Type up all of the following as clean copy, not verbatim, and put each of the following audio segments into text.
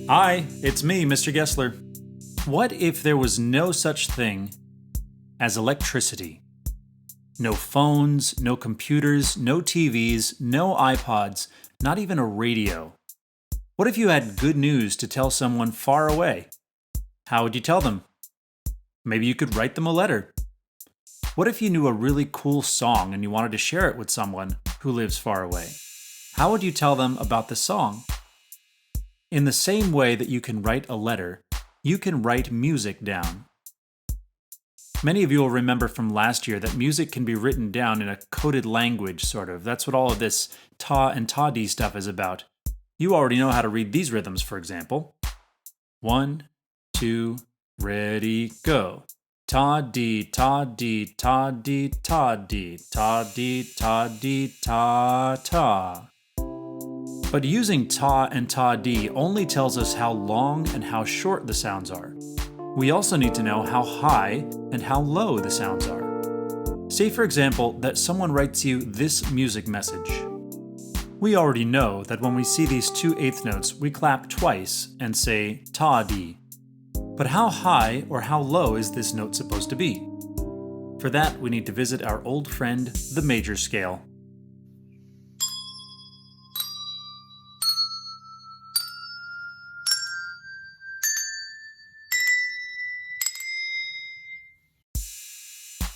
Hi, it's me, Mr. Gessler. What if there was no such thing as electricity? No phones, no computers, no TVs, no iPods, not even a radio. What if you had good news to tell someone far away? How would you tell them? Maybe you could write them a letter. What if you knew a really cool song and you wanted to share it with someone who lives far away? How would you tell them about the song? In the same way that you can write a letter, you can write music down. Many of you will remember from last year that music can be written down in a coded language, sort of. That's what all of this ta and ta-dee stuff is about. You already know how to read these rhythms, for example. 1, 2, ready, go. Ta-dee, ta-dee, ta-dee, ta-dee, ta-dee, ta-dee, ta-ta. But using ta and ta-dee only tells us how long and how short the sounds are. We also need to know how high and how low the sounds are. Say, for example, that someone writes you this music message. We already know that when we see these 2/8 notes, we clap twice and say ta-dee. But how high or how low is this note supposed to be? For that, we need to visit our old friend, the major scale.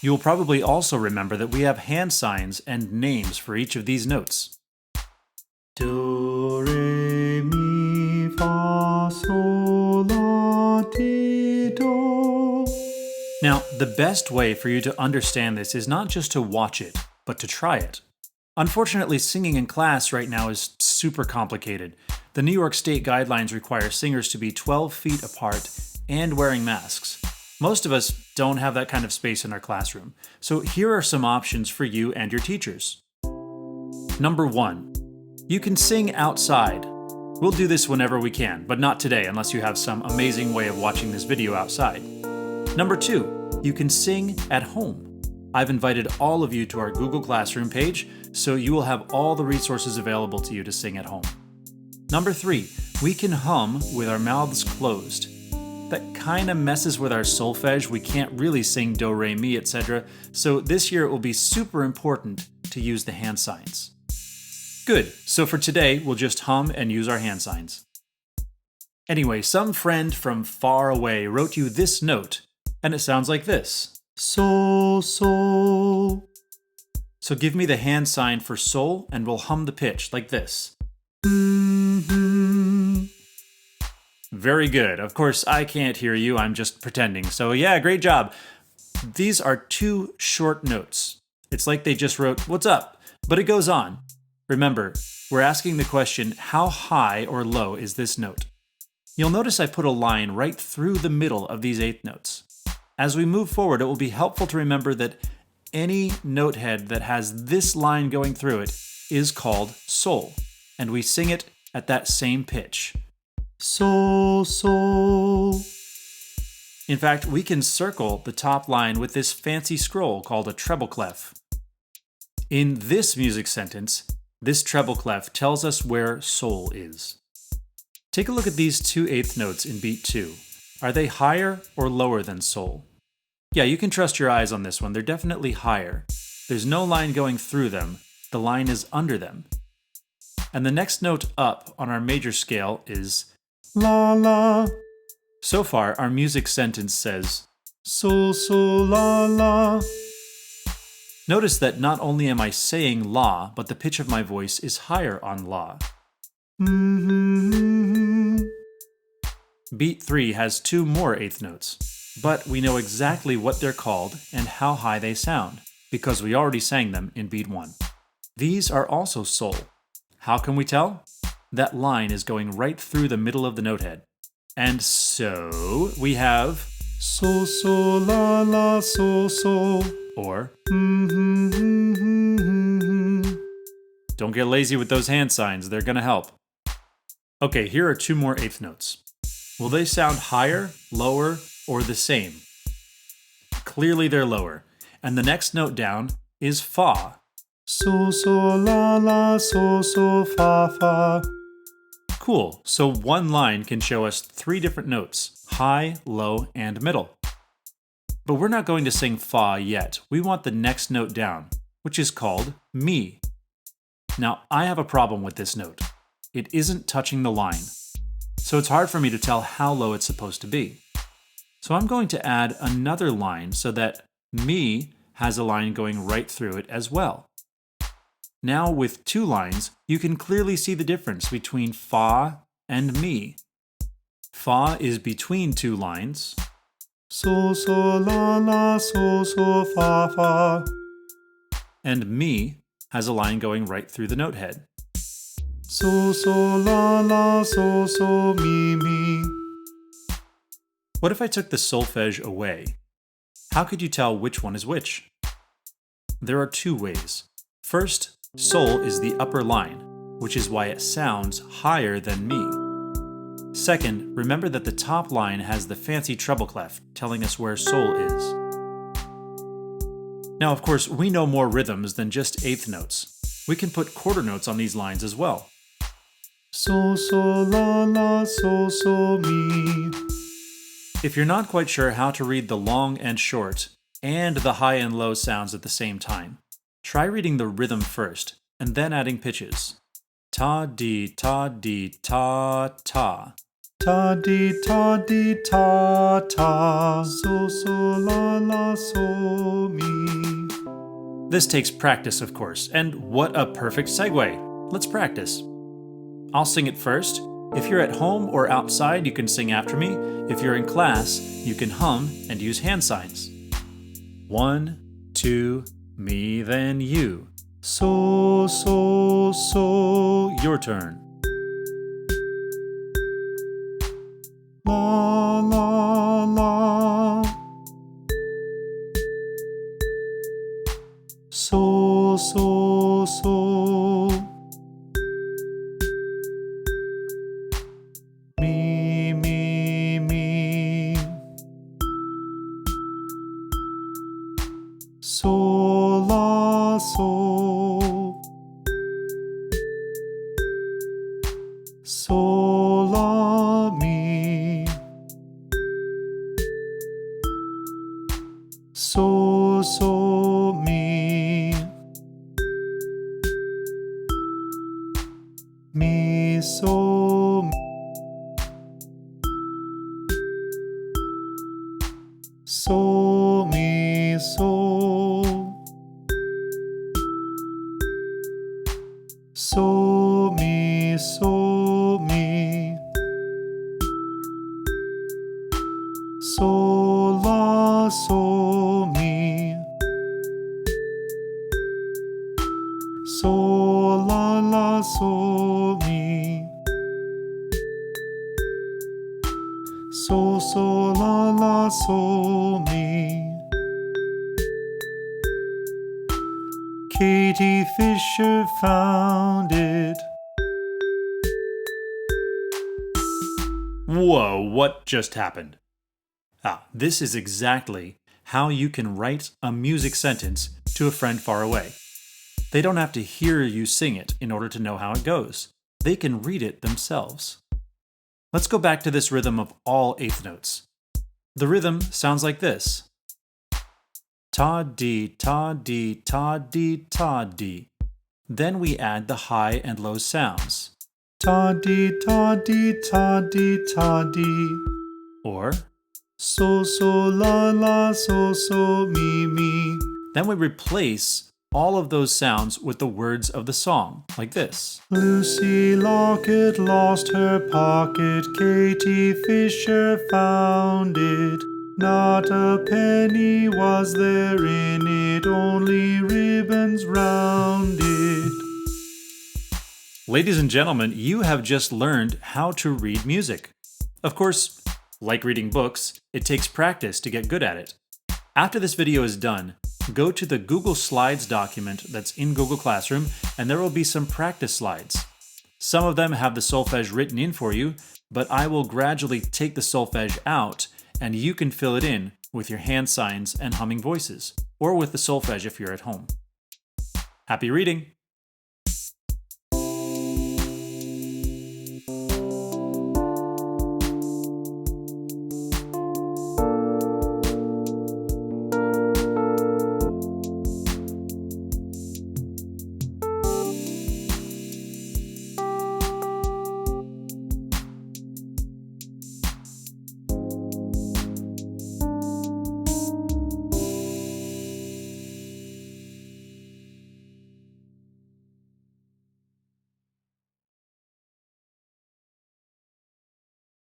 You'll probably also remember that we have hand signs and names for each of these notes. Do, re, mi, fa, sol, la, ti, do. Now, the best way for you to understand this is not just to watch it, but to try it. Unfortunately, singing in class right now is super complicated. The New York State guidelines require singers to be 12 feet apart and wearing masks. Most of us don't have that kind of space in our classroom, so here are some options for you and your teachers. Number 1, you can sing outside. We'll do this whenever we can, but not today unless you have some amazing way of watching this video outside. Number 2, you can sing at home. I've invited all of you to our Google Classroom page, so you will have all the resources available to you to sing at home. Number 3, we can hum with our mouths closed. That kind of messes with our solfege. We can't really sing do, re, mi, etc. So this year it will be super important to use the hand signs. Good, so for today we'll just hum and use our hand signs. Anyway, some friend from far away wrote you this note, and it sounds like this. Sol, sol. So give me the hand sign for sol and we'll hum the pitch like this. Mm-hmm. Very good. Of course, I can't hear you. I'm just pretending. So yeah, great job. These are 2 short notes. It's like they just wrote, "What's up?" But it goes on. Remember, we're asking the question, how high or low is this note? You'll notice I put a line right through the middle of these 8th notes. As we move forward, it will be helpful to remember that any note head that has this line going through it is called sol, and we sing it at that same pitch. Sol, sol. In fact, we can circle the top line with this fancy scroll called a treble clef. In this music sentence, this treble clef tells us where sol is. Take a look at these 2/8 notes in beat 2. Are they higher or lower than sol? Yeah, you can trust your eyes on this one. They're definitely higher. There's no line going through them. The line is under them. And the next note up on our major scale is la, la. So far, our music sentence says sol, sol, la, la. Notice that not only am I saying la, but the pitch of my voice is higher on la. Mm-hmm. Beat 3 has 2 more 8th notes, but we know exactly what they're called and how high they sound, because we already sang them in beat 1. These are also sol. How can we tell? That line is going right through the middle of the note head. And so we have sol, sol, la, la, sol, sol, or Don't get lazy with those hand signs, they're gonna help. Okay, here are 2 more 8th notes. Will they sound higher, lower, or the same? Clearly they're lower. And the next note down is fa. Sol, sol, la, la, sol, sol, fa, fa. Cool, so one line can show us 3 different notes, high, low, and middle. But we're not going to sing fa yet. We want the next note down, which is called mi. Now, I have a problem with this note. It isn't touching the line, so it's hard for me to tell how low it's supposed to be. So I'm going to add another line so that mi has a line going right through it as well. Now with 2 lines, you can clearly see the difference between fa and mi. Fa is between 2 lines. So, so, la, la, so, fa, fa. And mi has a line going right through the note head. So, so, la, la, so, mi, mi. What if I took the solfege away? How could you tell which one is which? There are 2 ways. First, sol is the upper line, which is why it sounds higher than mi. Second, remember that the top line has the fancy treble clef telling us where sol is. Now, of course, we know more rhythms than just eighth notes. We can put quarter notes on these lines as well. So, so, la, la, so, mi. If you're not quite sure how to read the long and short, and the high and low sounds at the same time, try reading the rhythm first, and then adding pitches. Ta, di, ta, di, ta, ta. Ta, di, ta, di, ta, ta. So, la, la, so, mi. This takes practice, of course, and what a perfect segue. Let's practice. I'll sing it first. If you're at home or outside, you can sing after me. If you're in class, you can hum and use hand signs. 1, 2, me, then you. So, your turn. La, la, la. So, me, me. So, la, so. So, la, mi. So, mi. Mi, so. So, mi, so. So, mi, so, mi. So, la, so, mi. So, la, so, mi. So, la, so, mi. Katie Fisher found it. Whoa, what just happened? This is exactly how you can write a music sentence to a friend far away. They don't have to hear you sing it in order to know how it goes. They can read it themselves. Let's go back to this rhythm of all eighth notes. The rhythm sounds like this. Ta, di, ta, di, ta, di, ta, di. Then we add the high and low sounds. Ta, di, ta, di, ta, di, ta, di. Or so, la, la, so, mi, mi. Then we replace all of those sounds with the words of the song, like this. Lucy Locket lost her pocket, Katie Fisher found it. Not a penny was there in it, only ribbons round it. Ladies and gentlemen, you have just learned how to read music. Of course, like reading books, it takes practice to get good at it. After this video is done, go to the Google Slides document that's in Google Classroom, and there will be some practice slides. Some of them have the solfege written in for you, but I will gradually take the solfege out, and you can fill it in with your hand signs and humming voices, or with the solfege if you're at home. Happy reading!